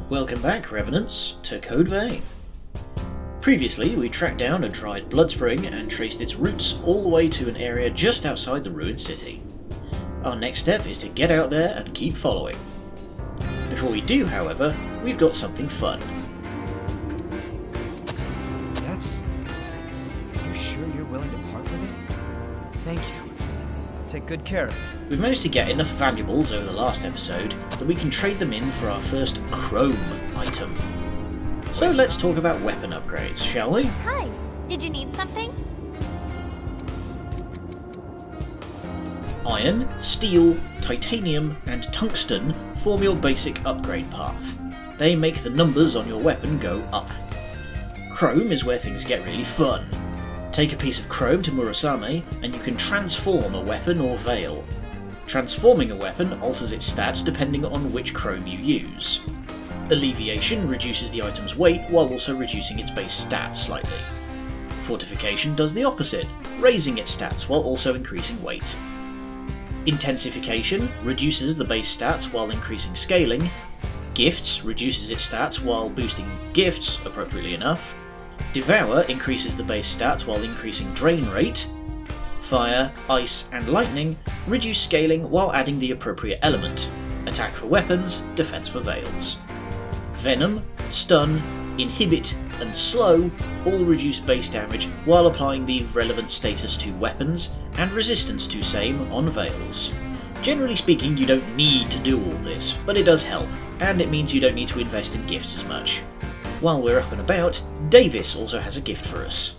Welcome back, Revenants, to Code Vein. Previously, we tracked down a dried blood spring and traced its roots all the way to an area just outside the ruined city. Our next step is to get out there and keep following. Before we do, however, we've got something fun. Are you sure you're willing to part with it? Thank you. I'll take good care of it. We've managed to get enough valuables over the last episode that we can trade them in for our first chrome item. So let's talk about weapon upgrades, shall we? Hi, did you need something? Iron, steel, titanium, and tungsten form your basic upgrade path. They make the numbers on your weapon go up. Chrome is where things get really fun. Take a piece of chrome to Murasame and you can transform a weapon or veil. Transforming a weapon alters its stats depending on which chrome you use. Alleviation reduces the item's weight while also reducing its base stats slightly. Fortification does the opposite, raising its stats while also increasing weight. Intensification reduces the base stats while increasing scaling. Gifts reduces its stats while boosting gifts, appropriately enough. Devour increases the base stats while increasing drain rate. Fire, ice, and lightning reduce scaling while adding the appropriate element. Attack for weapons, defense for veils. Venom, stun, inhibit, and slow all reduce base damage while applying the relevant status to weapons and resistance to same on veils. Generally speaking, you don't need to do all this, but it does help, and it means you don't need to invest in gifts as much. While we're up and about, Davis also has a gift for us.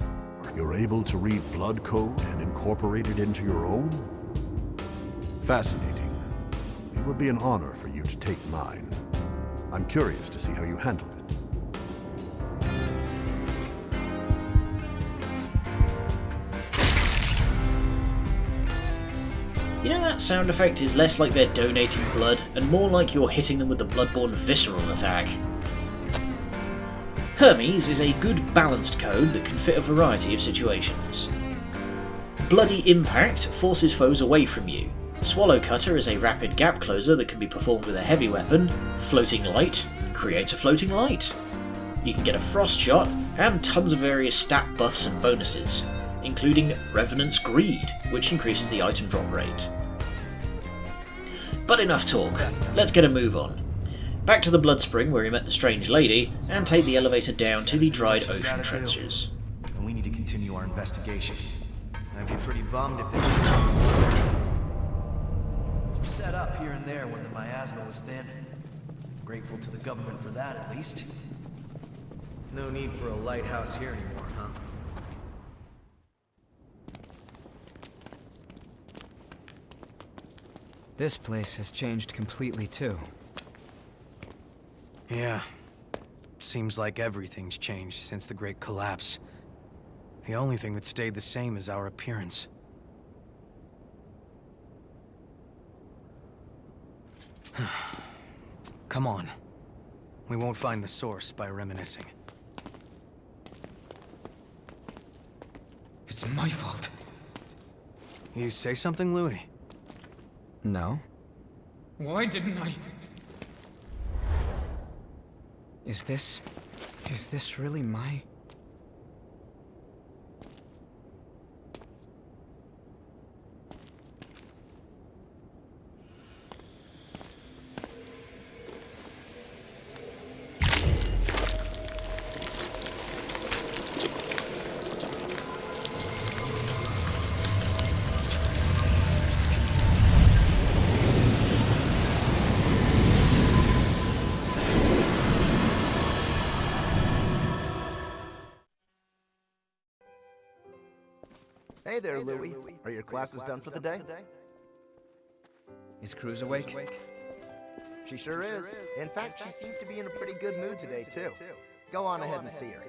You're able to read blood code and incorporate it into your own? Fascinating. It would be an honor for you to take mine. I'm curious to see how you handle it. You know, that sound effect is less like they're donating blood and more like you're hitting them with the bloodborne visceral attack. Hermes is a good balanced code that can fit a variety of situations. Bloody Impact forces foes away from you. Swallow Cutter is a rapid gap closer that can be performed with a heavy weapon. Floating Light creates a floating light. You can get a Frost Shot and tons of various stat buffs and bonuses, including Revenant's Greed, which increases the item drop rate. But enough talk, let's get a move on. Back to the Blood Spring where we met the strange lady, and take the elevator down to the dried ocean trenches. And we need to continue our investigation. I'd be pretty bummed if this was set up here and there when the miasma was thin. Grateful to the government for that, at least. No need for a lighthouse here anymore, huh? This place has changed completely too. Yeah. Seems like everything's changed since the Great Collapse. The only thing that stayed the same is our appearance. Come on. We won't find the source by reminiscing. It's my fault. You say something, Louis? No. Why didn't I? Is this really my... Hey there, Louis. Are your classes done for the day? Is Cruz awake? She sure is. In fact, she seems to be in a pretty good mood today, too. Go on ahead and see her.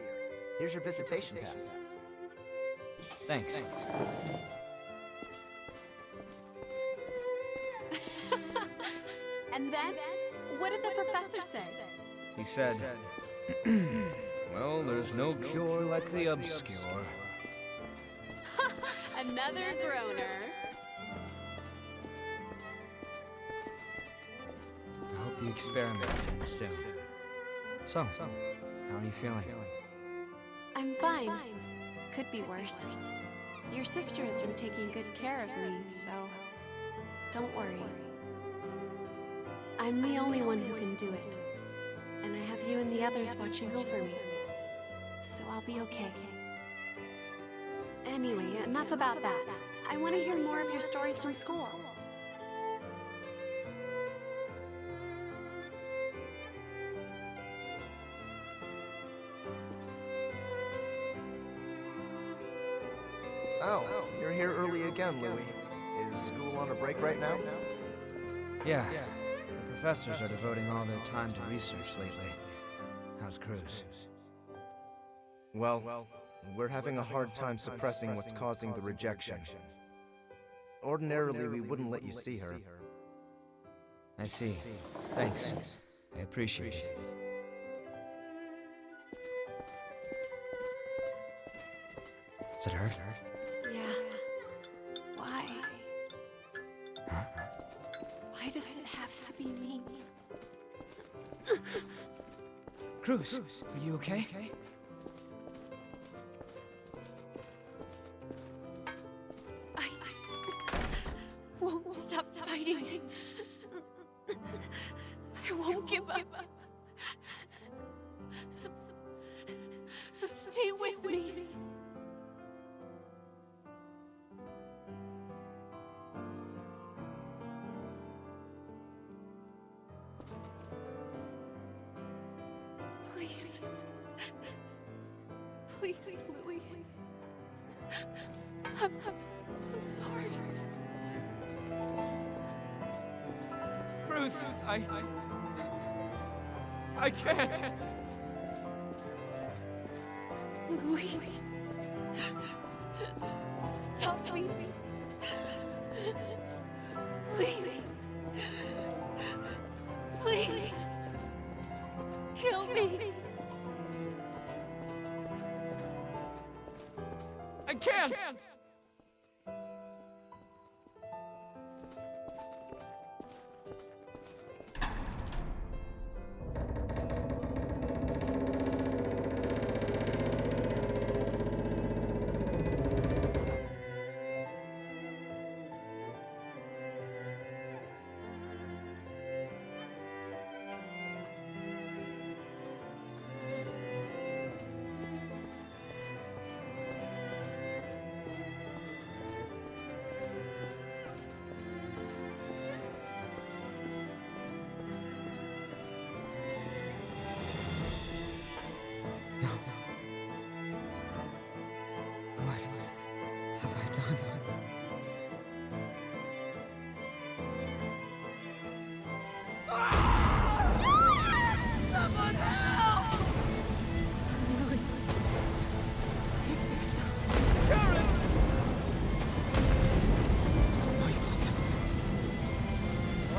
Here's your visitation pass. Thanks. And then, what did the professor say? He said, well, there's no cure like the obscure. Another groaner. I hope the experiment ends soon. So, how are you feeling? I'm fine. Could be worse. Your sister has been taking good care of me, so don't worry. I'm the only one who can do it. And I have you and the others watching over me. So I'll be okay. Anyway, enough about that. I want to hear more of your stories from school. Oh, you're here early again, Louis. Is school on a break right now? Yeah. The professors are devoting all their time to research lately. How's Cruz? Well, we're having a hard time suppressing what's causing the rejection. Ordinarily, we wouldn't let you see her. I see. Thanks. I appreciate it. Does it hurt? Yeah. Why? Why does it have to be me? Cruz, are you okay? I won't stop fighting. I won't give up. So stay with me. Please, Louis. I'm sorry. Cruz, I can't. Louis. Stop me. Please. Please. Kill me. I can't!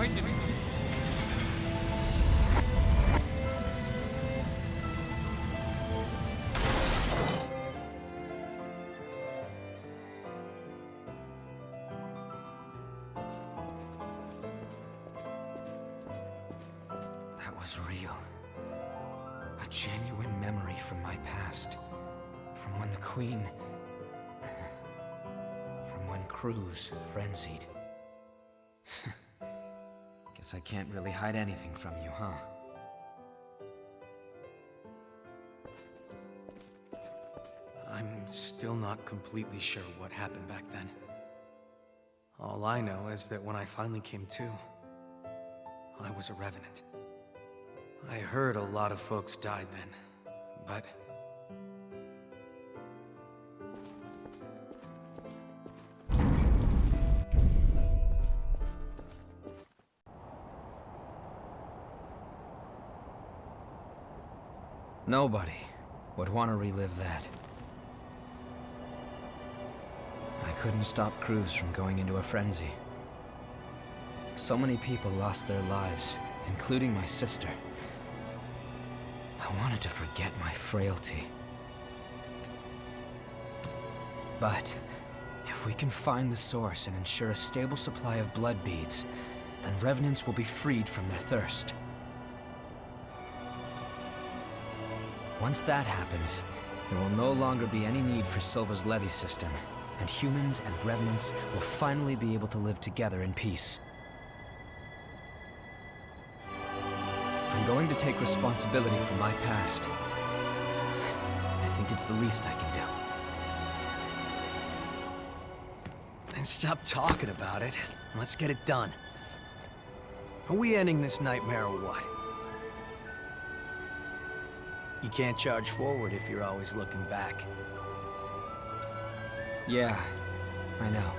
Why did we... That was real. A genuine memory from my past. From when the Queen... From when Cruz frenzied. Guess I can't really hide anything from you, huh? I'm still not completely sure what happened back then. All I know is that when I finally came to, I was a revenant. I heard a lot of folks died then, but... Nobody would want to relive that. I couldn't stop Cruz from going into a frenzy. So many people lost their lives, including my sister. I wanted to forget my frailty. But if we can find the source and ensure a stable supply of blood beads, then revenants will be freed from their thirst. Once that happens, there will no longer be any need for Silva's levy system, and humans and revenants will finally be able to live together in peace. I'm going to take responsibility for my past. I think it's the least I can do. Then stop talking about it, and let's get it done. Are we ending this nightmare or what? You can't charge forward if you're always looking back. Yeah, I know.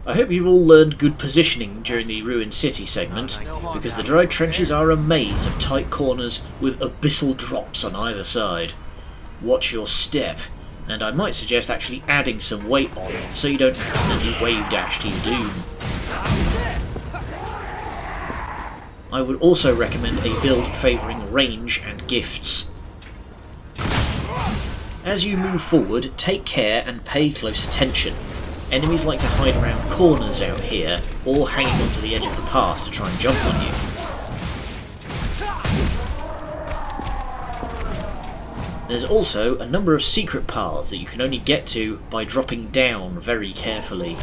I hope you've all learned good positioning during the Ruined City segment, because the Dried Trenches are a maze of tight corners with abyssal drops on either side. Watch your step, and I might suggest actually adding some weight on so you don't accidentally wave dash to your doom. I would also recommend a build favouring range and gifts. As you move forward, take care and pay close attention. Enemies like to hide around corners out here, or hanging onto the edge of the path to try and jump on you. There's also a number of secret paths that you can only get to by dropping down very carefully.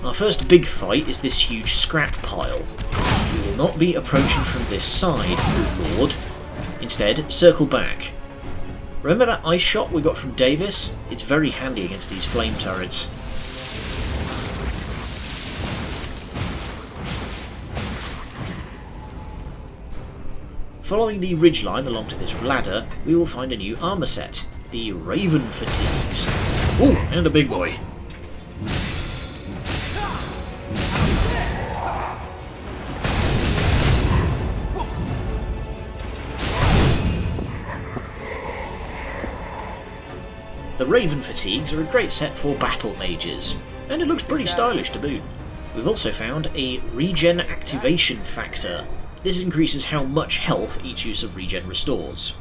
Our first big fight is this huge scrap pile. We will not be approaching from this side, good lord. Instead, circle back. Remember that ice shot we got from Davis? It's very handy against these flame turrets. Following the ridgeline along to this ladder, we will find a new armour set, the Raven Fatigues. Ooh, and a big boy. The Raven Fatigues are a great set for battle mages, and it looks pretty stylish to boot. We've also found a regen activation factor. This increases how much health each use of regen restores.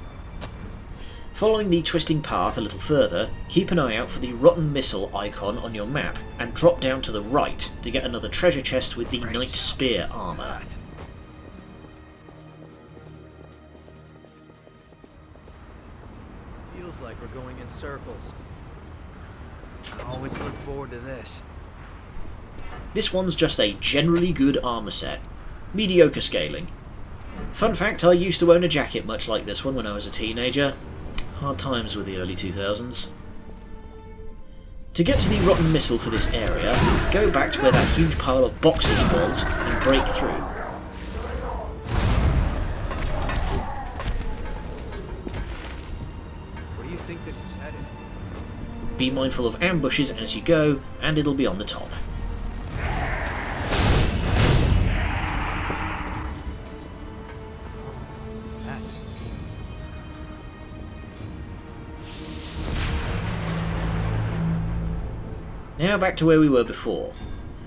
Following the twisting path a little further, keep an eye out for the Rotten Missile icon on your map, and drop down to the right to get another treasure chest with the Knight Spear armour. Feels like we're going in circles. I always look forward to this. This one's just a generally good armour set. Mediocre scaling. Fun fact, I used to own a jacket much like this one when I was a teenager. Hard times with the early 2000s. To get to the Rotten Missile for this area, go back to where that huge pile of boxes was and break through. Where do you think this is headed? Be mindful of ambushes as you go, and it'll be on the top. That's... Now back to where we were before.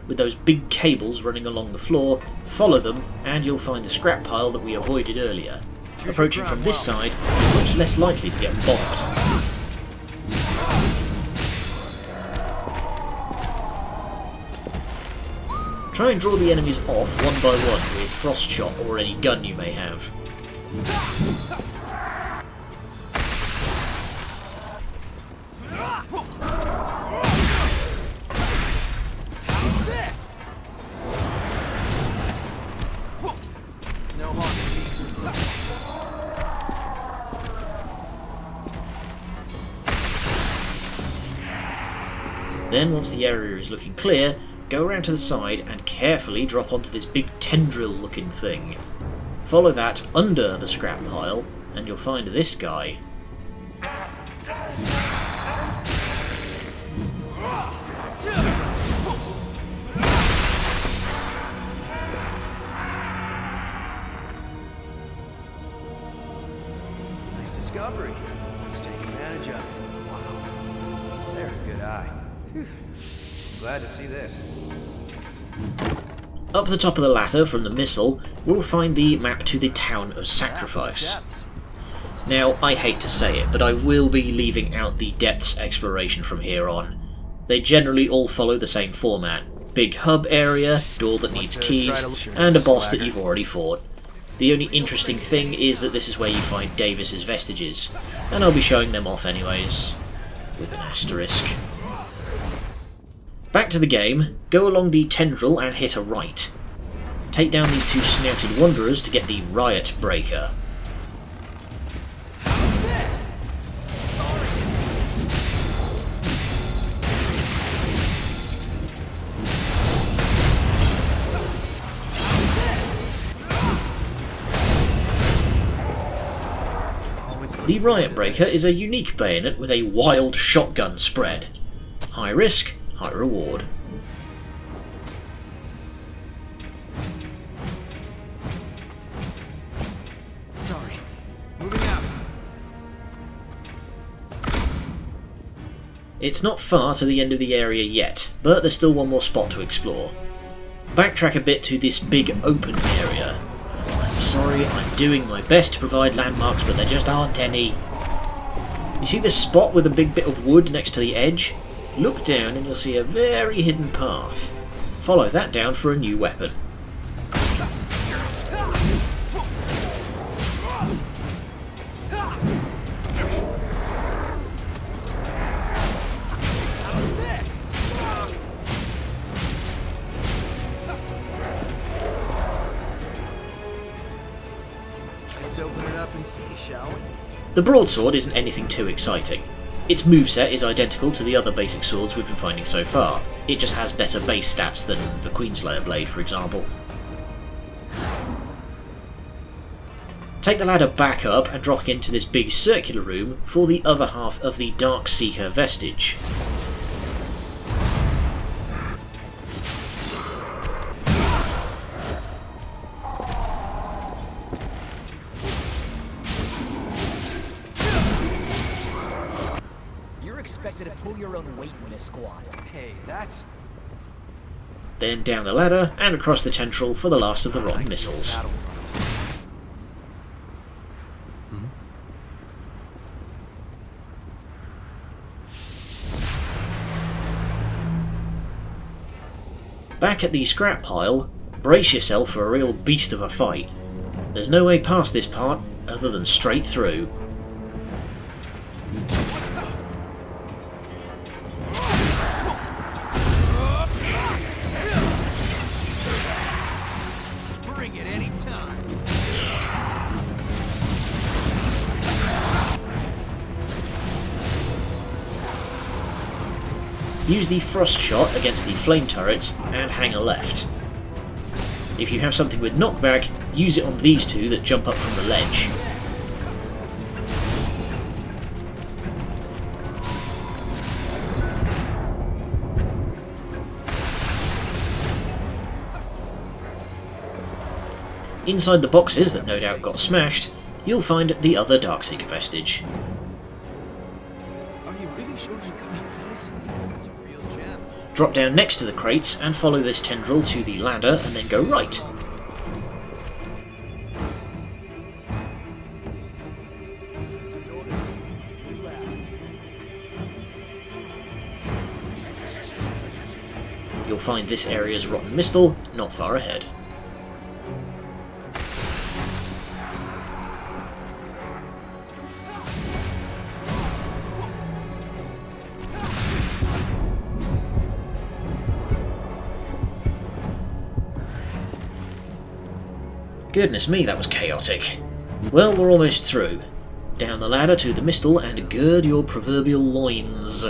With those big cables running along the floor, follow them and you'll find the scrap pile that we avoided earlier. Approaching from this side, you're much less likely to get bombed. Try and draw the enemies off one by one with Frost Shot or any gun you may have. Then, once the area is looking clear, go around to the side and carefully drop onto this big tendril looking thing. Follow that under the scrap pile and you'll find this guy. Nice discovery. Let's take advantage of it. Wow. Very good eye. Whew. Glad to see this. Up the top of the ladder from the missile, we'll find the map to the Town of Sacrifice. Now, I hate to say it, but I will be leaving out the depths exploration from here on. They generally all follow the same format. big hub area, door that needs keys, and a boss that you've already fought. The only interesting thing is that this is where you find Davis's vestiges, and I'll be showing them off anyways, with an asterisk. Back to the game, go along the tendril and hit a right. Take down these two snouted wanderers to get the Riot Breaker. The Riot Breaker is a unique bayonet with a wild shotgun spread. High risk, high reward. Sorry. Moving out. It's not far to the end of the area yet, but there's still one more spot to explore. Backtrack a bit to this big open area. Sorry, I'm doing my best to provide landmarks, but there just aren't any. You see this spot with a big bit of wood next to the edge? Look down and you'll see a very hidden path. Follow that down for a new weapon. Open it up and see, shall we? The Broadsword isn't anything too exciting. Its moveset is identical to the other basic swords we've been finding so far. It just has better base stats than the Queenslayer blade, for example. Take the ladder back up and drop into this big circular room for the other half of the Darkseeker Vestige. Expected to pull your own weight in this squad. Hey, that's... Then down the ladder and across the tendril for the last of the rotten missiles. Back at the scrap pile, brace yourself for a real beast of a fight. There's no way past this part other than straight through. Use the frost shot against the flame turrets and hang a left. If you have something with knockback, use it on these two that jump up from the ledge. Inside the boxes that no doubt got smashed, you'll find the other Darkseeker vestige. Are you really sure you come out for this? That's a real gem. Drop down next to the crates and follow this tendril to the ladder and then go right. You'll find this area's rotten missile not far ahead. Goodness me, that was chaotic. Well, we're almost through. Down the ladder to the mistle and gird your proverbial loins.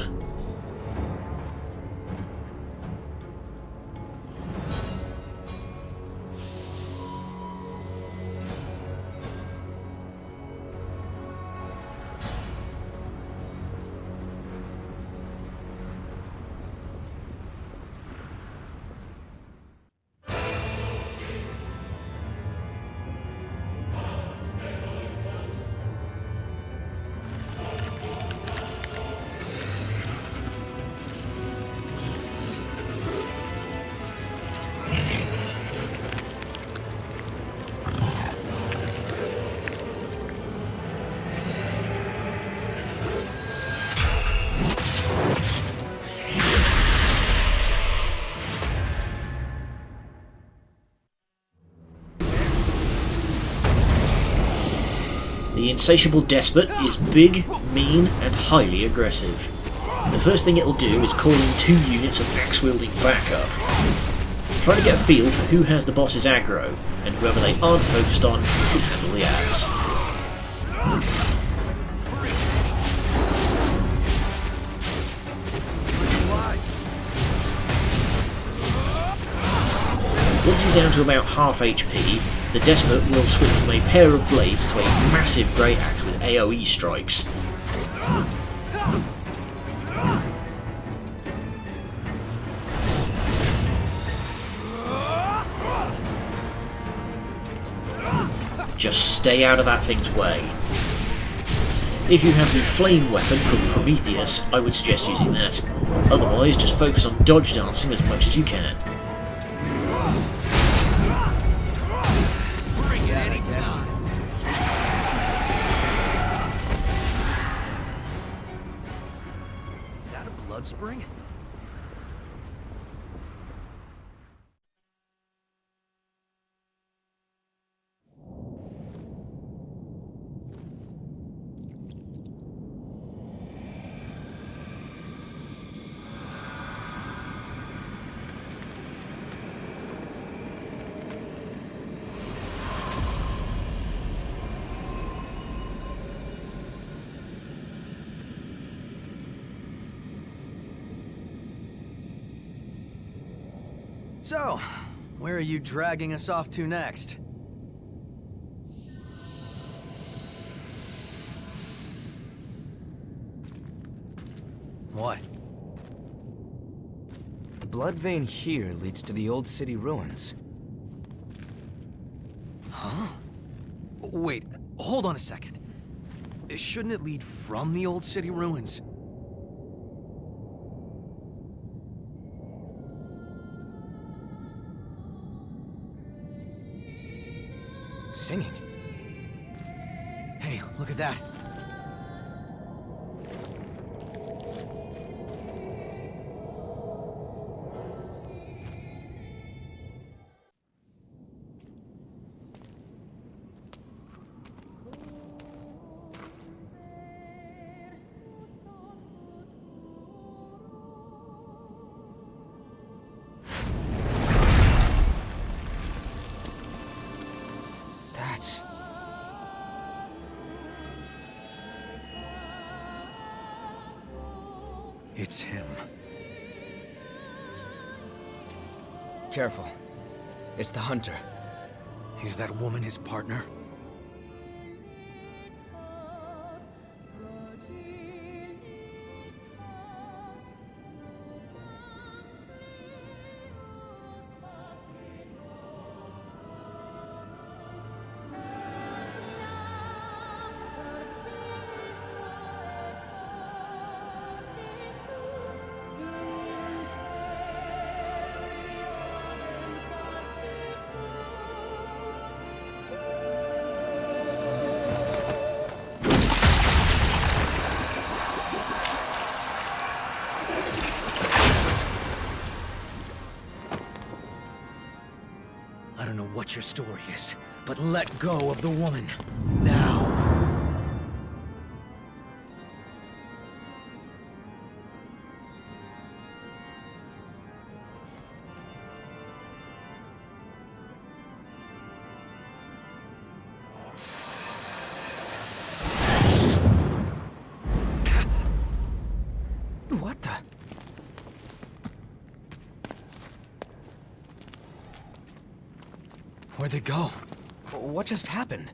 The Insatiable Despot is big, mean, and highly aggressive. The first thing it'll do is call in 2 units of axe-wielding backup. Try to get a feel for who has the boss's aggro, and whoever they aren't focused on should handle the ads. Once he's down to about half HP, the Despot will switch from a pair of blades to a massive great axe with AoE strikes. Just stay out of that thing's way. If you have the flame weapon from Prometheus, I would suggest using that. Otherwise, just focus on dodge dancing as much as you can. Is that a blood spring? So, where are you dragging us off to next? What? The blood vein here leads to the old city ruins. Huh? Wait, hold on a second. Shouldn't it lead from the old city ruins? Singing. Hey, look at that. That's... It's him. Careful. It's the hunter. Is that woman his partner? I don't know what your story is, but let go of the woman. Now. What the... Where'd they go? What just happened?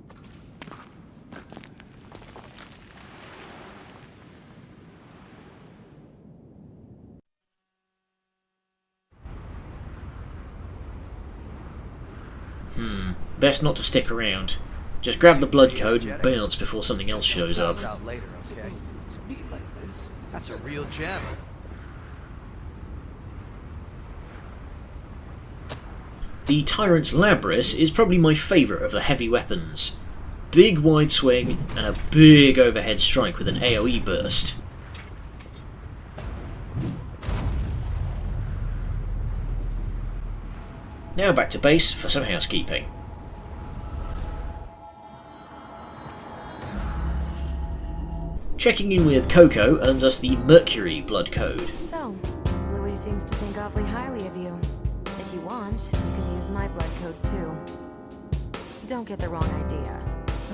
Best not to stick around. Just grab the blood code and bounce before something else shows up. That's a real gem. The Tyrant's Labris is probably my favourite of the heavy weapons. Big wide swing and a big overhead strike with an AoE burst. Now back to base for some housekeeping. Checking in with Coco earns us the Mercury blood code. So, Louis seems to think awfully highly of you. If you want, you can use my blood code too. Don't get the wrong idea.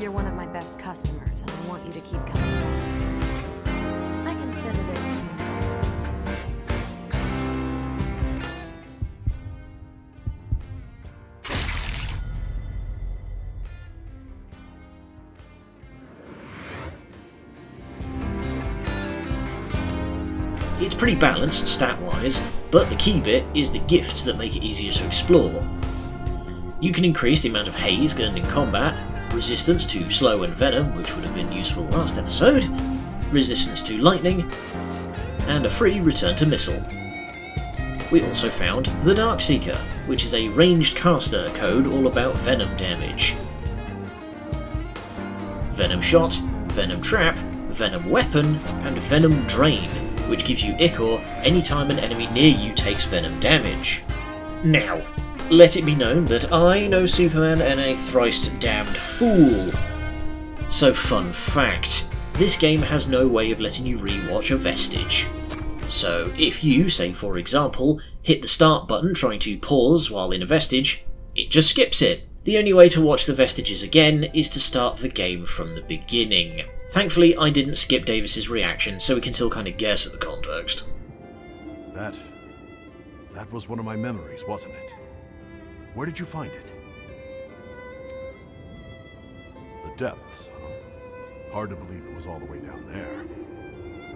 You're one of my best customers, and I want you to keep coming back. I consider this an investment. It's pretty balanced stat-wise, but the key bit is the gifts that make it easier to explore. You can increase the amount of haze gained in combat, resistance to slow and venom, which would have been useful last episode, resistance to lightning, and a free return to missile. We also found the Darkseeker, which is a ranged caster code all about venom damage. Venom Shot, Venom Trap, Venom Weapon, and Venom Drain, which gives you Ichor anytime an enemy near you takes venom damage. Now, let it be known that I know Superman and a thrice damned fool. So fun fact, this game has no way of letting you rewatch a Vestige. So if you, say for example, hit the start button trying to pause while in a Vestige, it just skips it. The only way to watch the Vestiges again is to start the game from the beginning. Thankfully, I didn't skip Davis's reaction, so we can still kind of guess at the context. That was one of my memories, wasn't it? Where did you find it? The depths, huh? Hard to believe it was all the way down there.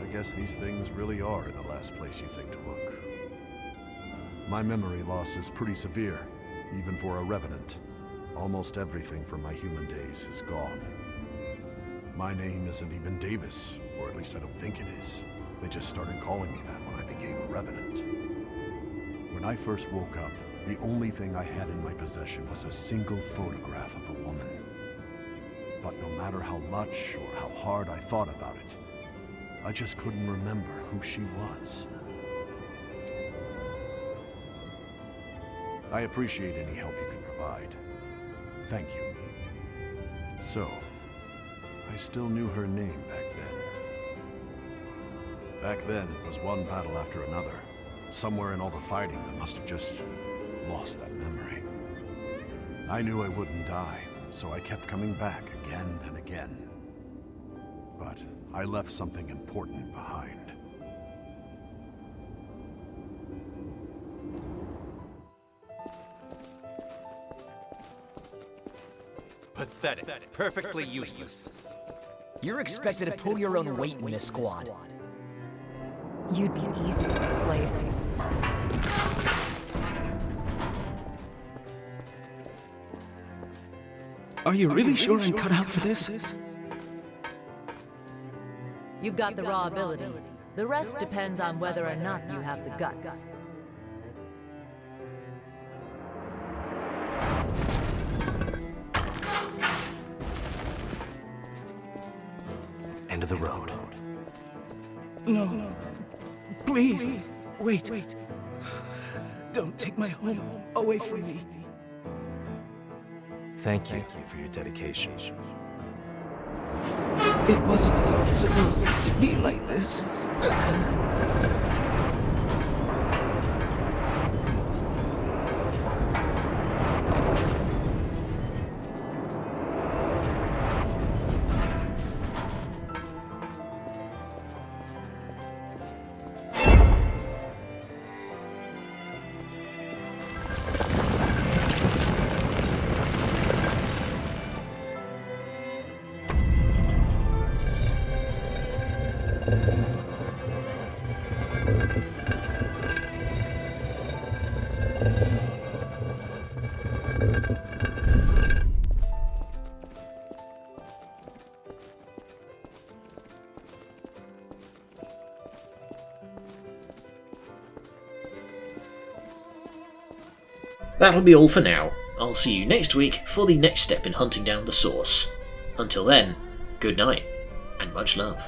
I guess these things really are in the last place you think to look. My memory loss is pretty severe, even for a revenant. Almost everything from my human days is gone. My name isn't even Davis, or at least I don't think it is. They just started calling me that when I became a revenant. When I first woke up, the only thing I had in my possession was a single photograph of a woman. But no matter how much or how hard I thought about it, I just couldn't remember who she was. I appreciate any help you can provide. Thank you. So, I still knew her name back then. Back then, it was one battle after another. Somewhere in all the fighting, I must have just lost that memory. I knew I wouldn't die, so I kept coming back again and again. But I left something important behind. Pathetic. Perfectly useless. You're expected to pull your own weight in this squad. You'd be easy to replace. Are you really sure I'm cut out for this? You've got the raw ability. The rest depends on whether or not you have the guts. End of the road. No. Please. Wait. Don't take my home away from me. Thank you for your dedication. It wasn't supposed to be like this. That'll be all for now. I'll see you next week for the next step in hunting down the source. Until then, good night, and much love.